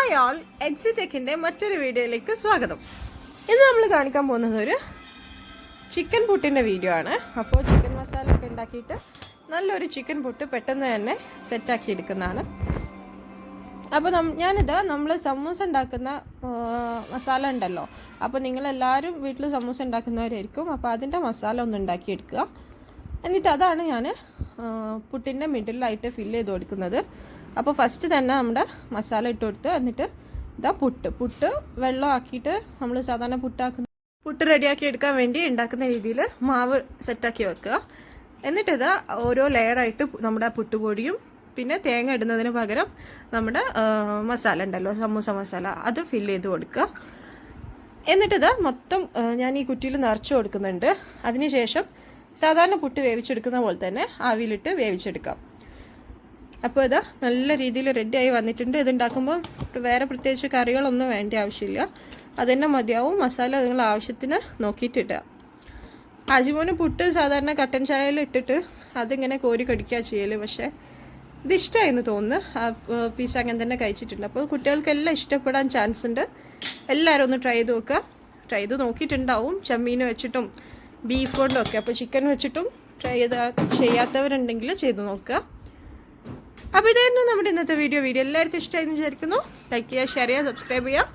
Hi all, എക്സിടെക്കിൻ്റെ മറ്റൊരു വീഡിയോയിലേക്ക് സ്വാഗതം. ഇന്ന് നമ്മൾ കാണിക്കാൻ പോകുന്നത് ഒരു ചിക്കൻ പുട്ടിൻ്റെ വീഡിയോ ആണ്. അപ്പോൾ ചിക്കൻ മസാല ഒക്കെ ഉണ്ടാക്കിയിട്ട് നല്ലൊരു ചിക്കൻ പുട്ട് പെട്ടെന്ന് തന്നെ സെറ്റാക്കി എടുക്കുന്നതാണ്. അപ്പോൾ നമ്മൾ സമൂസ ഉണ്ടാക്കുന്ന മസാല ഉണ്ടല്ലോ, അപ്പോൾ നിങ്ങളെല്ലാവരും വീട്ടിൽ സമൂസ ഉണ്ടാക്കുന്നവരായിരിക്കും. അപ്പോൾ അതിൻ്റെ മസാല ഒന്ന് ഉണ്ടാക്കിയെടുക്കുക. എന്നിട്ട് അതാണ് ഞാൻ പുട്ടിൻ്റെ മിഡിലായിട്ട് ഫില്ല് ചെയ്ത് കൊടുക്കുന്നത്. അപ്പോൾ ഫസ്റ്റ് തന്നെ നമ്മുടെ മസാല ഇട്ട് കൊടുത്ത് എന്നിട്ട് ഇതാ പുട്ട് വെള്ളം ആക്കിയിട്ട് നമ്മൾ സാധാരണ പുട്ട് റെഡിയാക്കി എടുക്കാൻ വേണ്ടി ഉണ്ടാക്കുന്ന രീതിയിൽ മാവ് സെറ്റാക്കി വെക്കുക. എന്നിട്ട് ഇതാ ഓരോ ലെയറായിട്ട് നമ്മുടെ പുട്ടുപൊടിയും പിന്നെ തേങ്ങ ഇടുന്നതിന് പകരം നമ്മുടെ മസാല ഉണ്ടല്ലോ, സമൂസ മസാല, അത് ഫില്ല് ചെയ്ത് കൊടുക്കുക. എന്നിട്ടിതാ മൊത്തം ഞാൻ ഈ കുറ്റിയിൽ നിറച്ച് കൊടുക്കുന്നുണ്ട്. അതിനുശേഷം സാധാരണ പുട്ട് വേവിച്ചെടുക്കുന്ന പോലെ തന്നെ ആവിയിലിട്ട് വേവിച്ചെടുക്കാം. അപ്പോൾ ഇതാ നല്ല രീതിയിൽ റെഡിയായി വന്നിട്ടുണ്ട്. ഇതുണ്ടാക്കുമ്പോൾ വേറെ പ്രത്യേകിച്ച് കറികളൊന്നും വേണ്ട ആവശ്യമില്ല, അതുതന്നെ മതിയാവും. മസാല നിങ്ങൾ ആവശ്യത്തിന് നോക്കിയിട്ടിടുക. അജിമോന് പുട്ട് സാധാരണ കട്ടൻ ചായയിൽ ഇട്ടിട്ട് അതിങ്ങനെ കോരി കടിക്കുക ചെയ്യൽ, പക്ഷേ ഇതിഷ്ടമായെന്ന് തോന്നുന്നു. ആ പീസ് അങ്ങനെ തന്നെ കഴിച്ചിട്ടുണ്ട്. അപ്പോൾ കുട്ടികൾക്കെല്ലാം ഇഷ്ടപ്പെടാൻ ചാൻസ് ഉണ്ട്. എല്ലാവരും ഒന്ന് ട്രൈ ചെയ്ത് നോക്കുക. ട്രൈ ചെയ്ത് നോക്കിയിട്ടുണ്ടാവും ചെമ്മീൻ വെച്ചിട്ടും ബീഫ് കൊണ്ടും ഒക്കെ. അപ്പോൾ ചിക്കൻ വെച്ചിട്ടും ട്രൈ ചെയ്യാത്തവരുണ്ടെങ്കിൽ ചെയ്ത് നോക്കുക. അപ്പോൾ ഇതായിരുന്നു നമ്മുടെ ഇന്നത്തെ വീഡിയോ എല്ലാവർക്കും ഇഷ്ടമായി എന്ന് വിചാരിക്കുന്നു. ലൈക്ക് ചെയ്യുക, ഷെയർ ചെയ്യുക, സബ്സ്ക്രൈബ് ചെയ്യുക.